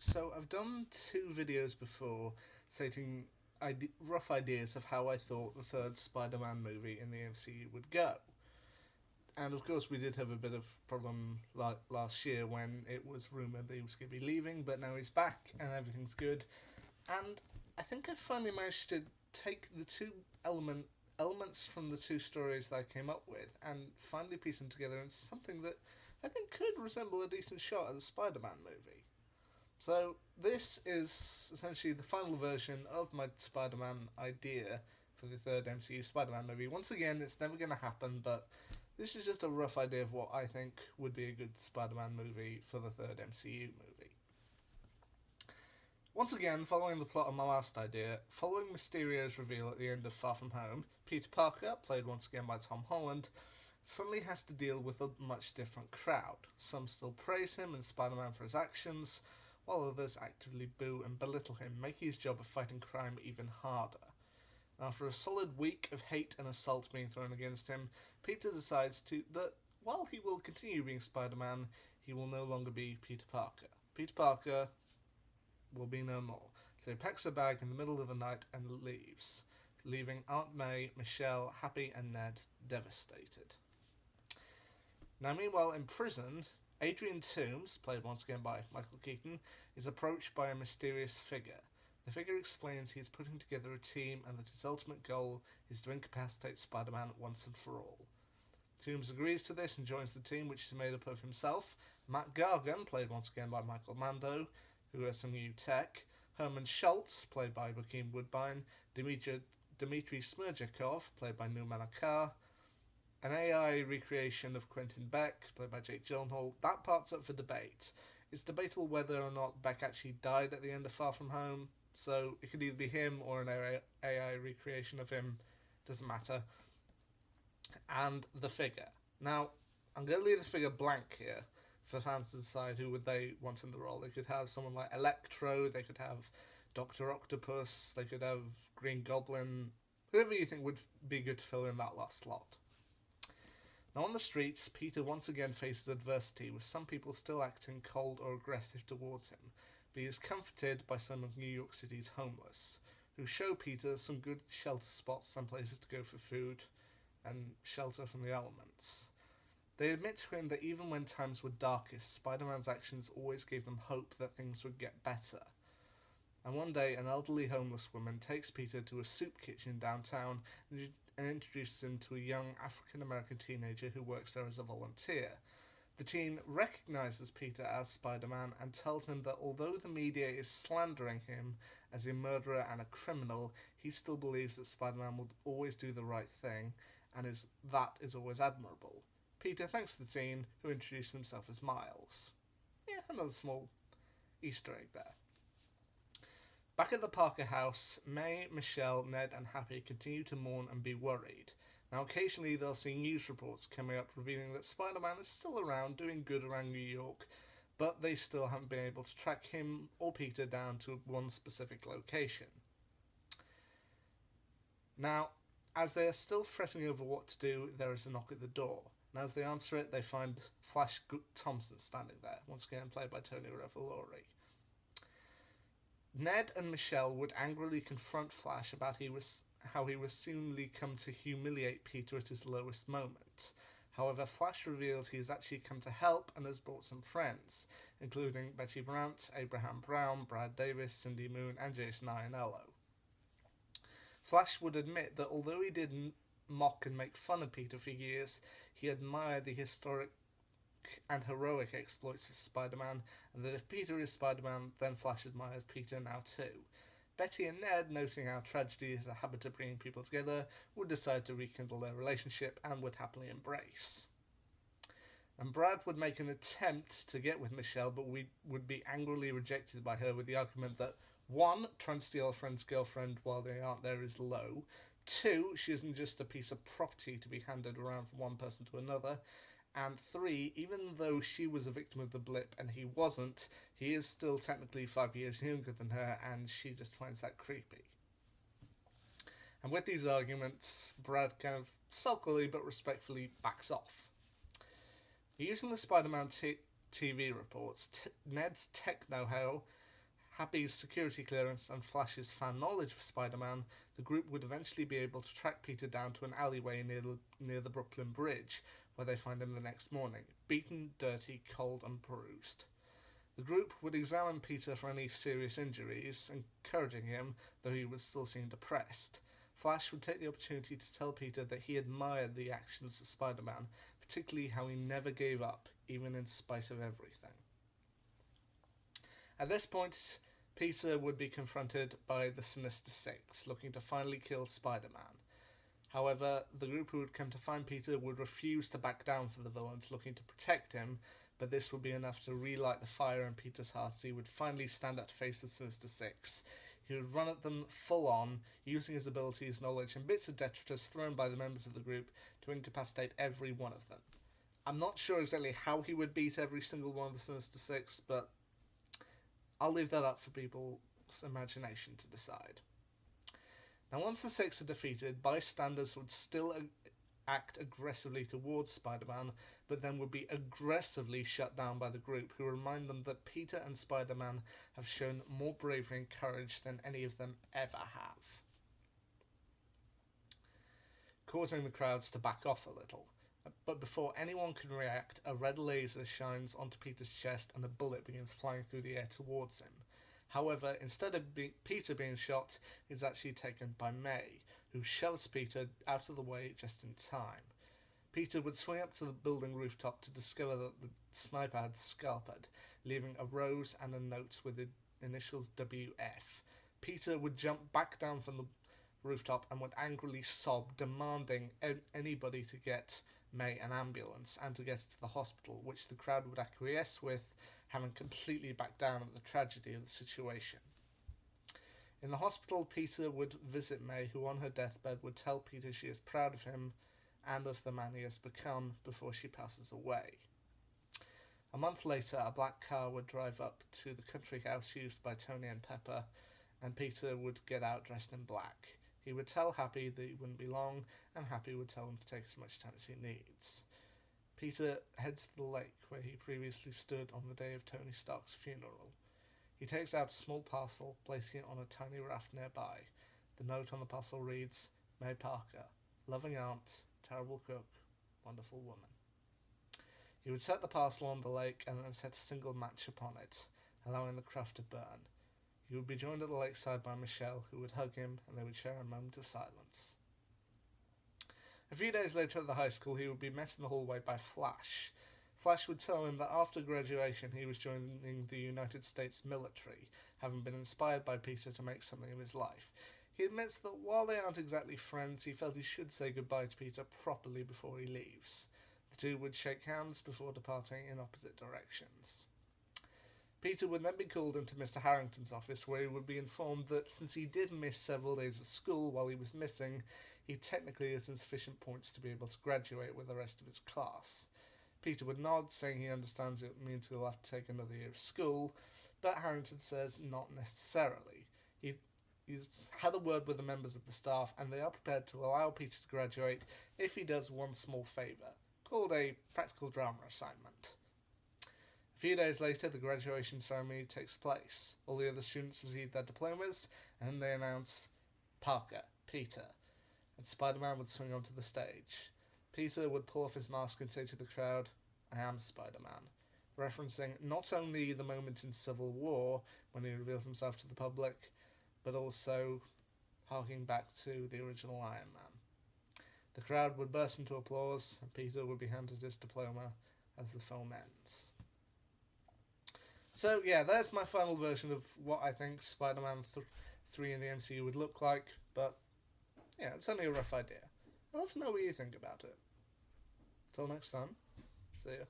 So I've done two videos before stating rough ideas of how I thought the third Spider-Man movie in the MCU would go. And of course, we did have a bit of problem last year when it was rumored that he was going to be leaving, but now he's back and everything's good. And I think I finally managed to take the two elements from the two stories that I came up with and finally piece them together into something that I think could resemble a decent shot at a Spider-Man movie. So this is essentially the final version of my Spider-Man idea for the third MCU Spider-Man movie. Once again, it's never going to happen, but this is just a rough idea of what I think would be a good Spider-Man movie for the third MCU movie. Once again, following the plot of my last idea, following Mysterio's reveal at the end of Far From Home, Peter Parker, played once again by Tom Holland, suddenly has to deal with a much different crowd. Some still praise him and Spider-Man for his actions, while others actively boo and belittle him, making his job of fighting crime even harder. After a solid week of hate and assault being thrown against him, Peter decides that while he will continue being Spider-Man, he will no longer be Peter Parker. Peter Parker will be no more. So he packs a bag in the middle of the night and leaves, leaving Aunt May, Michelle, Happy, and Ned devastated. Now, meanwhile, in prison, Adrian Toomes, played once again by Michael Keaton, is approached by a mysterious figure. The figure explains he is putting together a team and that his ultimate goal is to incapacitate Spider-Man once and for all. Toomes agrees to this and joins the team, which is made up of himself, Matt Gargan, played once again by Michael Mando, who has some new tech, Herman Schultz, played by Joaquin Woodbine, Dmitry Smerjakov, played by Nouman Akar, an AI recreation of Quentin Beck, played by Jake Gyllenhaal. That part's up for debate. It's debatable whether or not Beck actually died at the end of Far From Home, so it could either be him or an AI recreation of him, doesn't matter. And the figure. Now, I'm going to leave the figure blank here for fans to decide who would they want in the role. They could have someone like Electro, they could have Doctor Octopus, they could have Green Goblin, whoever you think would be good to fill in that last slot. Now on the streets, Peter once again faces adversity, with some people still acting cold or aggressive towards him, but he is comforted by some of New York City's homeless, who show Peter some good shelter spots, some places to go for food, and shelter from the elements. They admit to him that even when times were darkest, Spider-Man's actions always gave them hope that things would get better. And one day, an elderly homeless woman takes Peter to a soup kitchen downtown and introduces him to a young African American teenager who works there as a volunteer. The teen recognizes Peter as Spider-Man and tells him that although the media is slandering him as a murderer and a criminal, he still believes that Spider-Man will always do the right thing, and that is always admirable. Peter thanks the teen, who introduces himself as Miles. Yeah, another small Easter egg there. Back at the Parker house, May, Michelle, Ned, and Happy continue to mourn and be worried. Now, occasionally they'll see news reports coming up revealing that Spider-Man is still around, doing good around New York, but they still haven't been able to track him or Peter down to one specific location. Now, as they are still fretting over what to do, there is a knock at the door. And as they answer it, they find Flash Thompson standing there, once again played by Tony Revolori. Ned and Michelle would angrily confront Flash about how he was seemingly come to humiliate Peter at his lowest moment. However, Flash reveals he has actually come to help and has brought some friends, including Betty Brant, Abraham Brown, Brad Davis, Cindy Moon, and Jason Ionello. Flash would admit that although he did mock and make fun of Peter for years, he admired the historic and heroic exploits of Spider-Man, and that if Peter is Spider-Man, then Flash admires Peter now too. Betty and Ned, noting how tragedy is a habit of bringing people together, would decide to rekindle their relationship and would happily embrace. And Brad would make an attempt to get with Michelle, but would be angrily rejected by her with the argument that 1. Trying to steal a friend's girlfriend while they aren't there is low. 2. She isn't just a piece of property to be handed around from one person to another. And 3, even though she was a victim of the blip and he wasn't, he is still technically 5 years younger than her, and she just finds that creepy. And with these arguments, Brad kind of sulkily but respectfully backs off. Using the Spider-Man TV reports, Ned's tech know-how Happy's security clearance and Flash's fan knowledge of Spider-Man, the group would eventually be able to track Peter down to an alleyway near the Brooklyn Bridge, where they find him the next morning, beaten, dirty, cold, and bruised. The group would examine Peter for any serious injuries, encouraging him, though he would still seem depressed. Flash would take the opportunity to tell Peter that he admired the actions of Spider-Man, particularly how he never gave up, even in spite of everything. At this point, Peter would be confronted by the Sinister Six, looking to finally kill Spider-Man. However, the group who would come to find Peter would refuse to back down for the villains looking to protect him, but this would be enough to relight the fire in Peter's heart as he would finally stand up to face the Sinister Six. He would run at them full on, using his abilities, knowledge, and bits of detritus thrown by the members of the group to incapacitate every one of them. I'm not sure exactly how he would beat every single one of the Sinister Six, but I'll leave that up for people's imagination to decide. Now, once the Six are defeated, bystanders would still act aggressively towards Spider-Man, but then would be aggressively shut down by the group, who remind them that Peter and Spider-Man have shown more bravery and courage than any of them ever have, causing the crowds to back off a little. But before anyone can react, a red laser shines onto Peter's chest and a bullet begins flying through the air towards him. However, instead of Peter being shot, it's actually taken by May, who shoves Peter out of the way just in time. Peter would swing up to the building rooftop to discover that the sniper had scalped, leaving a rose and a note with the initials WF. Peter would jump back down from the rooftop and would angrily sob, demanding anybody to get May an ambulance and to get her to the hospital, which the crowd would acquiesce with, having completely backed down at the tragedy of the situation. In the hospital, Peter would visit May, who on her deathbed would tell Peter she is proud of him and of the man he has become before she passes away. A month later, a black car would drive up to the country house used by Tony and Pepper, and Peter would get out dressed in black. He would tell Happy that it wouldn't be long, and Happy would tell him to take as much time as he needs. Peter heads to the lake where he previously stood on the day of Tony Stark's funeral. He takes out a small parcel, placing it on a tiny raft nearby. The note on the parcel reads, May Parker, loving aunt, terrible cook, wonderful woman. He would set the parcel on the lake and then set a single match upon it, allowing the craft to burn. He would be joined at the lakeside by Michelle, who would hug him, and they would share a moment of silence. A few days later at the high school, he would be met in the hallway by Flash. Flash would tell him that after graduation he was joining the United States military, having been inspired by Peter to make something of his life. He admits that while they aren't exactly friends, he felt he should say goodbye to Peter properly before he leaves. The two would shake hands before departing in opposite directions. Peter would then be called into Mr. Harrington's office, where he would be informed that since he did miss several days of school while he was missing, he technically has insufficient points to be able to graduate with the rest of his class. Peter would nod, saying he understands it means he'll have to take another year of school, but Harrington says not necessarily. He's had a word with the members of the staff, and they are prepared to allow Peter to graduate if he does one small favour, called a practical drama assignment. A few days later, the graduation ceremony takes place. All the other students receive their diplomas, and they announce Parker, Peter, and Spider-Man would swing onto the stage. Peter would pull off his mask and say to the crowd, I am Spider-Man, referencing not only the moment in Civil War when he reveals himself to the public, but also harking back to the original Iron Man. The crowd would burst into applause, and Peter would be handed his diploma as the film ends. So yeah, there's my final version of what I think Spider-Man 3 in the MCU would look like, but yeah, it's only a rough idea. I'd love to know what you think about it. Till next time, see ya.